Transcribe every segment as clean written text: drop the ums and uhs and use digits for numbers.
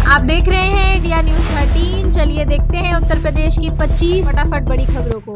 आप देख रहे हैं इंडिया न्यूज 13। चलिए देखते हैं उत्तर प्रदेश की 25 फटाफट बड़ी खबरों को।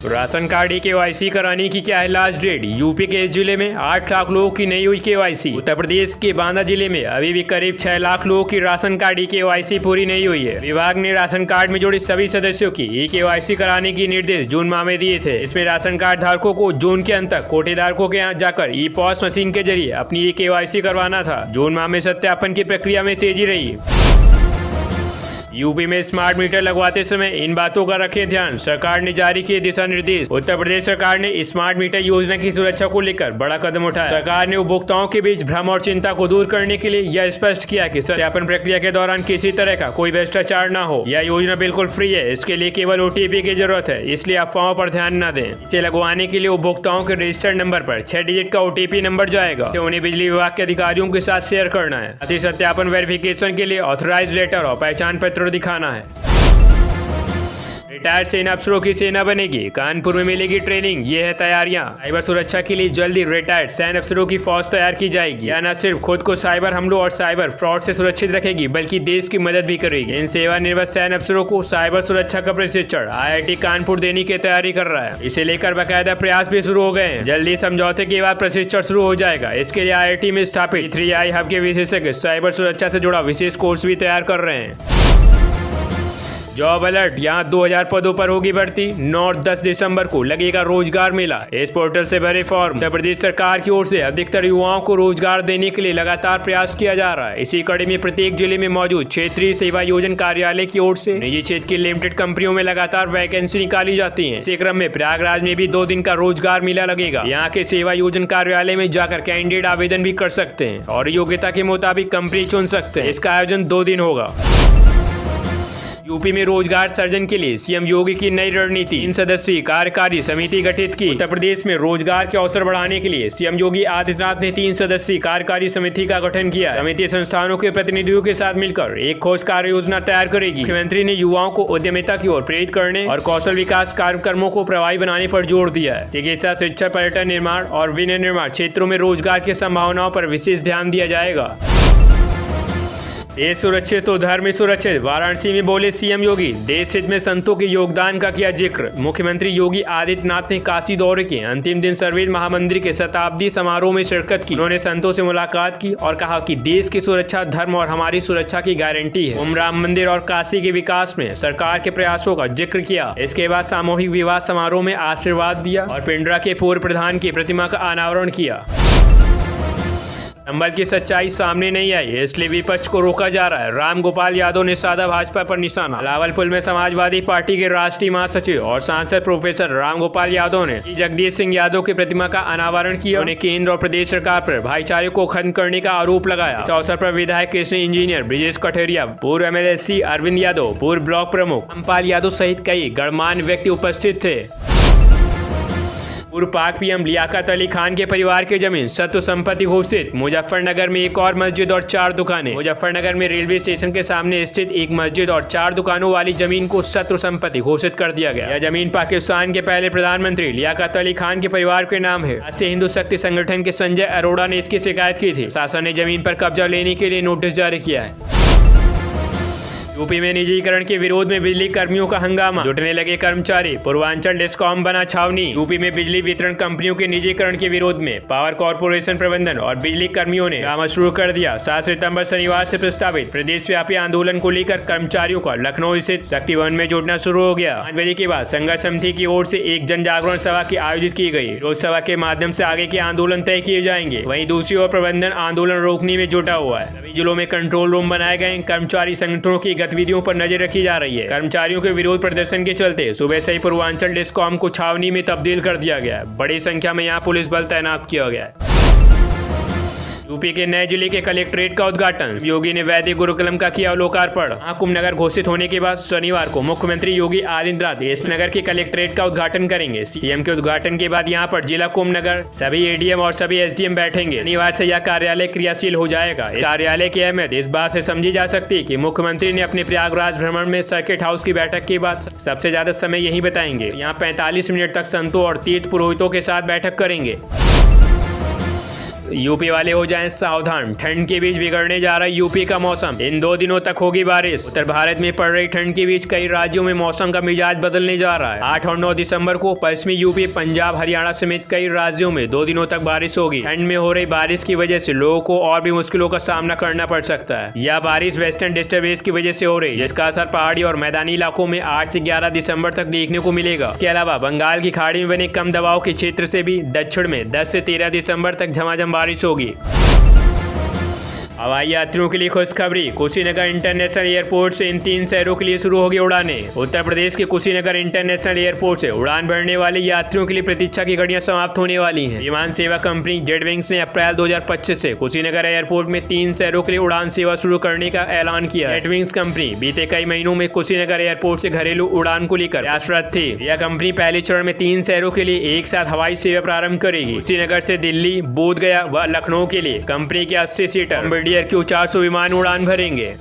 राशन कार्ड KYC कराने की क्या है लास्ट डेट। यूपी के इस जिले में 8 लाख लोगों की नहीं हुई KYC। उत्तर प्रदेश के बांदा जिले में अभी भी करीब 6 लाख लोगों की राशन कार्ड KYC पूरी नहीं हुई है। विभाग ने राशन कार्ड में जुड़े सभी सदस्यों की KYC कराने की निर्देश जून माह में दिए थे। इसमें राशन कार्ड धारकों को जून के अंत तक कोटेदारकों के यहाँ जाकर POS मशीन के जरिए अपनी KYC करवाना था। जून माह में सत्यापन की प्रक्रिया में तेजी रही। यूपी में स्मार्ट मीटर लगवाते समय इन बातों का रखें ध्यान, सरकार ने जारी किए दिशा निर्देश। उत्तर प्रदेश सरकार ने स्मार्ट मीटर योजना की सुरक्षा को लेकर बड़ा कदम उठाया। सरकार ने उपभोक्ताओं के बीच भ्रम और चिंता को दूर करने के लिए यह स्पष्ट किया कि सत्यापन प्रक्रिया के दौरान किसी तरह का कोई भ्रष्टाचार न हो। यह योजना बिल्कुल फ्री है, इसके लिए केवल OTP की जरूरत है, इसलिए अफवाहों पर ध्यान न दें। इसे लगवाने के लिए उपभोक्ताओं के रजिस्टर्ड नंबर पर 6 डिजिट का OTP नंबर जाएगा, तो उन्हें बिजली विभाग के अधिकारियों के साथ शेयर करना है। अति सत्यापन वेरिफिकेशन के लिए ऑथराइज्ड लेटर और पहचान पत्र दिखाना है। रिटायर्ड सेना अफसरों की सेना बनेगी, कानपुर में मिलेगी ट्रेनिंग, ये है तैयारियां। साइबर सुरक्षा के लिए जल्दी रिटायर्ड सैन्य अफसरों की फौज तैयार की जाएगी। यह न सिर्फ खुद को साइबर हमलों और साइबर फ्रॉड से सुरक्षित रखेगी, बल्कि देश की मदद भी करेगी। इन सेवानिवृत्त सैन्य अफसरों को साइबर सुरक्षा का प्रशिक्षण IIT कानपुर देने की तैयारी कर रहा है। इसे लेकर बाकायदा प्रयास भी शुरू हो गए हैं। जल्दी समझौते के बाद प्रशिक्षण शुरू हो जाएगा। इसके लिए IIT में स्थापित 3i हब के विशेषज्ञ साइबर सुरक्षा से जुड़ा विशेष कोर्स भी तैयार कर रहे हैं। जॉब अलर्ट, यहाँ 2000 पदों पर होगी भर्ती। 9 और 10 दिसंबर को लगेगा रोजगार मेला। इस पोर्टल से भरे फॉर्म। उत्तर प्रदेश सरकार की ओर से अधिकतर युवाओं को रोजगार देने के लिए लगातार प्रयास किया जा रहा है। इसी कड़ी में प्रत्येक जिले में मौजूद क्षेत्रीय सेवा योजना कार्यालय की ओर से निजी क्षेत्र की लिमिटेड कंपनियों में लगातार वैकेंसी निकाली जाती है। इसी क्रम में प्रयागराज में भी 2 दिन का रोजगार मेला लगेगा। यहाँ के सेवा योजना कार्यालय में जाकर कैंडिडेट आवेदन भी कर सकते हैं और योग्यता के मुताबिक कंपनी चुन सकते हैं। इसका आयोजन 2 दिन होगा। यूपी में रोजगार सृजन के लिए CM योगी की नई रणनीति। 3 सदस्यीय कार्यकारी समिति गठित की। उत्तर प्रदेश में रोजगार के अवसर बढ़ाने के लिए CM योगी आदित्यनाथ ने 3 सदस्यीय कार्यकारी समिति का गठन किया। समिति संस्थानों के प्रतिनिधियों के साथ मिलकर एक ठोस कार्य योजना तैयार करेगी। मुख्यमंत्री ने युवाओं को उद्यमिता की ओर प्रेरित करने और कौशल विकास कार्यक्रमों को प्रभावी बनाने पर जोर दिया है। चिकित्सा, शिक्षा, पर्यटन, निर्माण और विनिर्माण क्षेत्रों में रोजगार की संभावनाओं पर विशेष ध्यान दिया जाएगा। देश सुरक्षित तो धर्म सुरक्षित, वाराणसी में बोले CM योगी। देश हित में संतों के योगदान का किया जिक्र। मुख्यमंत्री योगी आदित्यनाथ ने काशी दौरे के अंतिम दिन सर्वेद महामंदिर के शताब्दी समारोह में शिरकत की। उन्होंने संतों से मुलाकात की और कहा कि देश की सुरक्षा धर्म और हमारी सुरक्षा की गारंटी है। ओम राम मंदिर और काशी के विकास में सरकार के प्रयासों का जिक्र किया। इसके बाद सामूहिक विवाह समारोह में आशीर्वाद दिया और पिंडरा के पूर्व प्रधान की प्रतिमा का अनावरण किया। संभल की सच्चाई सामने नहीं आई, इसलिए विपक्ष को रोका जा रहा है। राम गोपाल यादव ने साधा भाजपा पर निशाना। लावलपुर में समाजवादी पार्टी के राष्ट्रीय महासचिव और सांसद प्रोफेसर राम गोपाल यादव ने जगदीश सिंह यादव की प्रतिमा का अनावरण किया। उन्हें केंद्र और प्रदेश सरकार पर भाईचारे को खत्म करने का आरोप लगाया। इस अवसर पर विधायक कृष्ण इंजीनियर ब्रिजेश कठेरिया, पूर्व MLC अरविंद यादव, पूर्व ब्लॉक प्रमुख अम्पाल यादव सहित कई गणमान्य व्यक्ति उपस्थित थे। पूर्व पाक PM लियाकत अली खान के परिवार की जमीन शत्रु संपत्ति घोषित। मुजफ्फरनगर में एक और मस्जिद और 4 दुकानें। मुजफ्फरनगर में रेलवे स्टेशन के सामने स्थित एक मस्जिद और 4 दुकानों वाली जमीन को शत्रु संपत्ति घोषित कर दिया गया। यह जमीन पाकिस्तान के पहले प्रधानमंत्री लियाकत अली खान के परिवार के नाम है। राष्ट्रीय हिंदू शक्ति संगठन के संजय अरोड़ा ने इसकी शिकायत की थी। शासन ने जमीन पर कब्जा लेने के लिए नोटिस जारी किया है। यूपी में निजीकरण के विरोध में बिजली कर्मियों का हंगामा, जुटने लगे कर्मचारी। पूर्वांचल डिस्कॉम बना छावनी। यूपी में बिजली वितरण कंपनियों के निजीकरण के विरोध में पावर कॉर्पोरेशन प्रबंधन और बिजली कर्मियों ने हंगामा शुरू कर दिया। 7 सितंबर शनिवार से प्रस्तावित प्रदेश व्यापी आंदोलन को लेकर कर्मचारियों का लखनऊ स्थित शक्ति भवन में जुटना शुरू हो गया। 5 बजे के बाद संघर्ष समिति की ओर से एक जन जागरण सभा की आयोजित की गई। रोज सभा के माध्यम से आगे के आंदोलन तय किए जाएंगे। वहीं दूसरी ओर प्रबंधन आंदोलन रोकने में जुटा हुआ है। सभी जिलों में कंट्रोल रूम बनाए गए। कर्मचारी संगठनों की गतिविधियों पर नजर रखी जा रही है। कर्मचारियों के विरोध प्रदर्शन के चलते सुबह से ही पूर्वांचल डिस्कॉम को छावनी में तब्दील कर दिया गया है। बड़ी संख्या में यहाँ पुलिस बल तैनात किया गया है। यूपी के नए जिले के कलेक्ट्रेट का उद्घाटन, योगी ने वैदिक गुरुकुलम का किया लोकार्पण। कुंभ नगर घोषित होने के बाद शनिवार को मुख्यमंत्री योगी आदित्यनाथ इस नगर के कलेक्ट्रेट का उद्घाटन करेंगे। सीएम के उद्घाटन के बाद यहां पर जिला कुंभ नगर सभी एडीएम और सभी एसडीएम बैठेंगे। शनिवार से यह कार्यालय क्रियाशील हो जाएगा। इस कार्यालय की अहमियत इस बात से समझी जा सकती है कि मुख्यमंत्री ने अपने प्रयागराज भ्रमण में सर्किट हाउस की बैठक के बाद सबसे ज्यादा समय यही बताएंगे। यहाँ 45 मिनट तक संतों और तीर्थ पुरोहितों के साथ बैठक करेंगे। यूपी वाले हो जाएं सावधान, ठंड के बीच बिगड़ने जा रहा है यूपी का मौसम। इन 2 दिनों तक होगी बारिश। उत्तर भारत में पड़ रही ठंड के बीच कई राज्यों में मौसम का मिजाज बदलने जा रहा है। 8 और 9 दिसंबर को पश्चिमी यूपी, पंजाब, हरियाणा समेत कई राज्यों में 2 दिनों तक बारिश होगी। ठंड में हो रही बारिश की वजह से लोगों को और भी मुश्किलों का सामना करना पड़ सकता है। यह बारिश वेस्टर्न डिस्टर्बेंस की वजह से हो रही है, जिसका असर पहाड़ी और मैदानी इलाकों में 8 से 11 दिसंबर तक देखने को मिलेगा। इसके अलावा बंगाल की खाड़ी में बने कम दबाव के क्षेत्र से भी दक्षिण में 10 से 13 दिसंबर तक झमाझम बारिश होगी। हवाई यात्रियों के लिए खुशखबरी, कुशीनगर इंटरनेशनल एयरपोर्ट से इन 3 शहरों के लिए शुरू होगी उड़ानें। उत्तर प्रदेश के कुशीनगर इंटरनेशनल एयरपोर्ट से उड़ान भरने वाले यात्रियों के लिए प्रतीक्षा की घड़ियां समाप्त होने वाली हैं। विमान सेवा कंपनी जेटविंग्स ने अप्रैल 2025 से कुशीनगर एयरपोर्ट में 3 शहरों के लिए उड़ान सेवा शुरू करने का ऐलान किया। जेटविंग्स कंपनी बीते कई महीनों में कुशीनगर एयरपोर्ट से घरेलू उड़ान को लेकर प्रयासरत थी। यह कंपनी पहले चरण में 3 शहरों के लिए एक साथ हवाई सेवा प्रारंभ करेगी। कुशीनगर से दिल्ली, बोधगया व लखनऊ के लिए कंपनी के 80 सीटर क्यू 400 विमान उड़ान भरेंगे।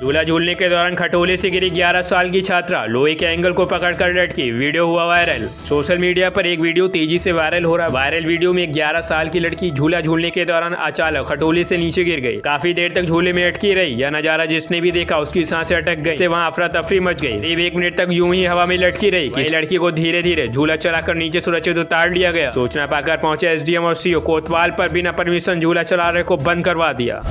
झूला झूलने के दौरान खटोले से गिरी 11 साल की छात्रा, लोहे के एंगल को पकड़कर लटकी, वीडियो हुआ वायरल। सोशल मीडिया पर एक वीडियो तेजी से वायरल हो रहा है। वायरल वीडियो में 11 साल की लड़की झूला झूलने के दौरान अचानक खटोले से नीचे गिर गई। काफी देर तक झूले में अटकी रही। यह नजारा जिसने भी देखा उसकी सांसें अटक गई। वहां अफरा तफरी मच गई। करीब 1 मिनट तक यूं ही हवा में लटकी रही। इस लड़की को धीरे धीरे झूला चलाकर नीचे सुरक्षित उतार लिया गया। सूचना पाकर पहुंचे एसडीएम और सीओ कोतवाल पर बिना परमिशन झूला चला रहे को बंद करवा दिया।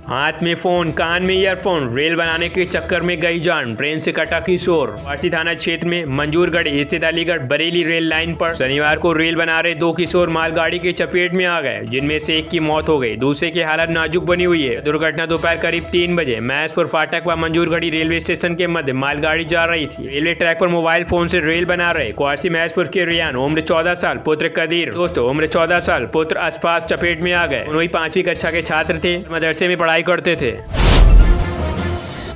हाथ में फोन, कान में ईयरफोन, रेल बनाने के चक्कर में गई जान, ट्रेन से कटा किशोर। वारसी थाना क्षेत्र में मंजूरगढ़ स्थित अलीगढ़ बरेली रेल लाइन पर शनिवार को रेल बना रहे 2 किशोर मालगाड़ी की चपेट में आ गए, जिनमें से एक की मौत हो गई, दूसरे की हालत नाजुक बनी हुई है। दुर्घटना दोपहर करीब 3 बजे महसपुर फाटक व मंजूरगढ़ी रेलवे स्टेशन के मध्य मालगाड़ी जा रही थी। रेलवे ट्रैक पर मोबाइल फोन से रेल बना रहे क्वारसी महसपुर के रियान, उम्र 14 साल, पुत्र कदीर, दोस्तों उम्र 14 साल, पुत्र आसपास चपेट में आ गए। दोनों ही 5वीं कक्षा के छात्र थे, मदरसे में पढ़ाई करते थे।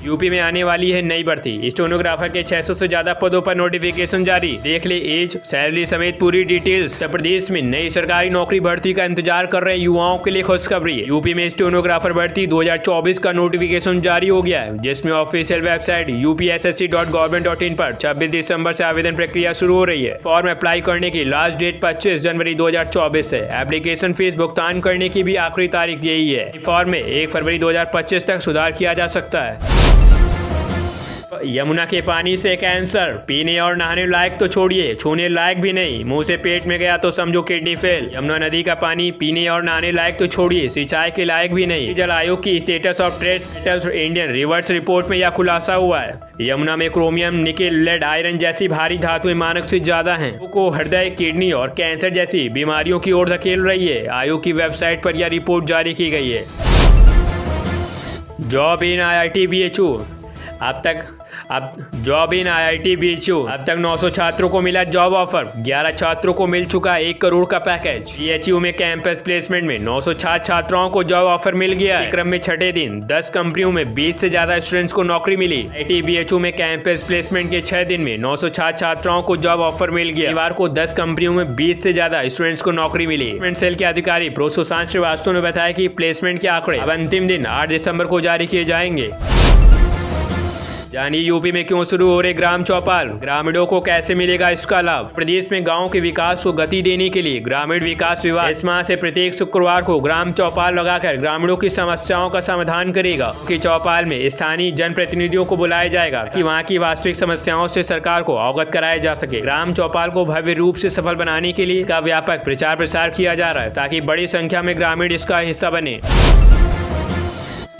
यूपी में आने वाली है नई भर्ती, स्टेनोग्राफर के 600 से ज्यादा पदों पर नोटिफिकेशन जारी। देख ले एज, सैलरी समेत पूरी डिटेल्स। उत्तर प्रदेश में नई सरकारी नौकरी भर्ती का इंतजार कर रहे युवाओं के लिए खुशखबरी है। यूपी में स्टेनोग्राफर भर्ती 2024 का नोटिफिकेशन जारी हो गया है, जिसमें ऑफिशियल वेबसाइट upssc.government.in पर 26 दिसंबर से आवेदन प्रक्रिया शुरू हो रही है। फॉर्म अप्लाई करने की लास्ट डेट 25 जनवरी 2024 है। एप्लीकेशन फीस भुगतान करने की भी आखिरी तारीख यही है। फॉर्म में 1 फरवरी 2025 तक सुधार किया जा सकता है। यमुना के पानी से कैंसर, पीने और नहाने लायक तो छोड़िए, छूने लायक भी नहीं। मुंह से पेट में गया तो समझो किडनी फेल। यमुना नदी का पानी पीने और नहाने लायक तो छोड़िए, सिंचाई के लायक भी नहीं। जल आयोग की status of trade status Indian reverse report में यह खुलासा हुआ है। यमुना में क्रोमियम, निकेल, लेड, आयरन जैसी भारी धातुएं मानक से ज्यादा हैं, को हृदय, किडनी और कैंसर जैसी बीमारियों की ओर धकेल रही है। आयोग की वेबसाइट पर यह रिपोर्ट जारी की गई है। जॉब इन IIT BHU, अब तक 900 छात्रों को मिला जॉब ऑफर। 11 छात्रों को मिल चुका 1 करोड़ का पैकेज। BHU में कैंपस प्लेसमेंट में 900 छात्राओं को जॉब ऑफर मिल गया है। क्रम में 6ठे दिन 10 कंपनियों में 20 से ज्यादा स्टूडेंट्स को नौकरी मिली। IIT BHU में कैंपस प्लेसमेंट के 6 दिन में 900 छात्राओं को जॉब ऑफर मिल गया। शनिवार को 10 कंपनियों में 20 से ज्यादा स्टूडेंट्स को नौकरी मिली। प्लेसमेंट सेल के अधिकारी प्रो सुशांत श्रीवास्तव ने बताया कि प्लेसमेंट के आंकड़े अब अंतिम दिन 8 दिसंबर को जारी किए जाएंगे। जानिए यूपी में क्यों शुरू हो रहे ग्राम चौपाल, ग्रामीणों को कैसे मिलेगा इसका लाभ। प्रदेश में गांव के विकास को गति देने के लिए ग्रामीण विकास विभाग इस माह से प्रत्येक शुक्रवार को ग्राम चौपाल लगाकर ग्रामीणों की समस्याओं का समाधान करेगा। कि चौपाल में स्थानीय जनप्रतिनिधियों को बुलाया जाएगा कि वहां की वास्तविक समस्याओं से सरकार को अवगत कराया जा सके। ग्राम चौपाल को भव्य रूप से सफल बनाने के लिए इसका व्यापक प्रचार प्रसार किया जा रहा है, ताकि बड़ी संख्या में ग्रामीण इसका हिस्सा बने।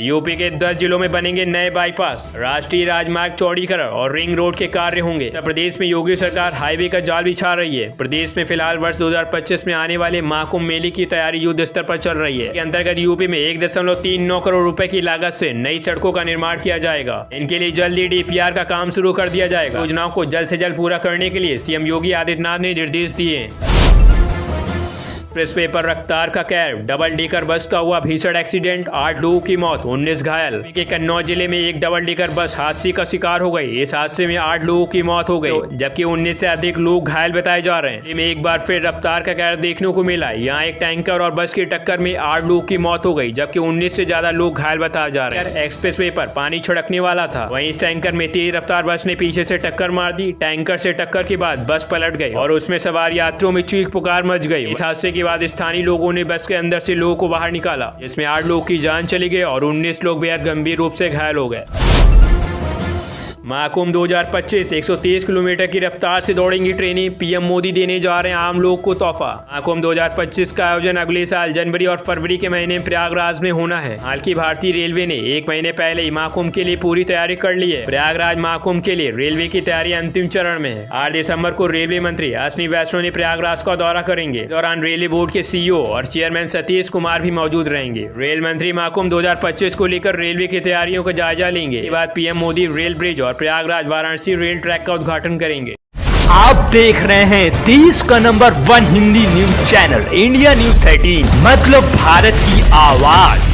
यूपी के 10 जिलों में बनेंगे नए बाईपास, राष्ट्रीय राजमार्ग चौड़ीकरण और रिंग रोड के कार्य होंगे। उत्तर प्रदेश में योगी सरकार हाईवे का जाल बिछा रही है। प्रदेश में फिलहाल वर्ष 2025 में आने वाले महाकुंभ मेले की तैयारी युद्ध स्तर पर चल रही है। इसके अंतर्गत यूपी में 1.39 करोड़ रुपए की लागत से नई सड़कों का निर्माण किया जाएगा। इनके लिए जल्दी DPR का काम शुरू कर दिया जाएगा। योजनाओं को जल्द से जल्द पूरा करने के लिए सीएम योगी आदित्यनाथ ने निर्देश दिए। एक्सप्रेस वे पर रफ्तार का कहर, डबल डेकर बस का हुआ भीषण एक्सीडेंट, 8 लोगों की मौत, 19 घायल। के कन्नौज जिले में एक डबल डेकर बस हादसे का शिकार हो गई। इस हादसे में 8 लोगों की मौत हो गई, जबकि 19 से अधिक लोग घायल बताए जा रहे हैं। एक बार फिर रफ्तार का कहर देखने को मिला। यहाँ एक टैंकर और बस की टक्कर में 8 लोगों की मौत हो गई, जबकि 19 से ज्यादा लोग घायल बताए जा रहे हैं। एक्सप्रेस वे पर पानी छिड़कने वाला था, वहीं इस टैंकर में तेज रफ्तार बस ने पीछे से टक्कर मार दी। टैंकर से टक्कर के बाद बस पलट गई और उसमें सवार यात्रियों में चीख पुकार मच गई। इस हादसे के बाद स्थानीय लोगों ने बस के अंदर से लोगों को बाहर निकाला, जिसमें 8 लोगों की जान चली गई और 19 लोग बेहद गंभीर रूप से घायल हो गए। महाकुंभ 2025 123 किलोमीटर की रफ्तार से दौड़ेंगी ट्रेनें, पीएम मोदी देने जा रहे हैं आम लोगों को तोहफा। महाकुंभ 2025 का आयोजन अगले साल जनवरी और फरवरी के महीने में प्रयागराज में होना है। हालांकि भारतीय रेलवे ने 1 महीने पहले ही महाकुंभ के लिए पूरी तैयारी कर ली है। प्रयागराज महाकुंभ के लिए रेलवे की तैयारी अंतिम चरण में है। 8 दिसंबर को रेलवे मंत्री अश्विनी वैष्णव ने प्रयागराज का दौरा करेंगे। दौरान रेलवे बोर्ड के सीईओ और चेयरमैन सतीश कुमार भी मौजूद रहेंगे। रेल मंत्री महाकुंभ 2025 को लेकर रेलवे की तैयारियों का जायजा लेंगे। इसके बाद पीएम मोदी रेल ब्रिज और प्रयागराज वाराणसी रेल ट्रैक का उद्घाटन करेंगे। आप देख रहे हैं देश का number 1 Hindi news channel India news 13, मतलब भारत की आवाज।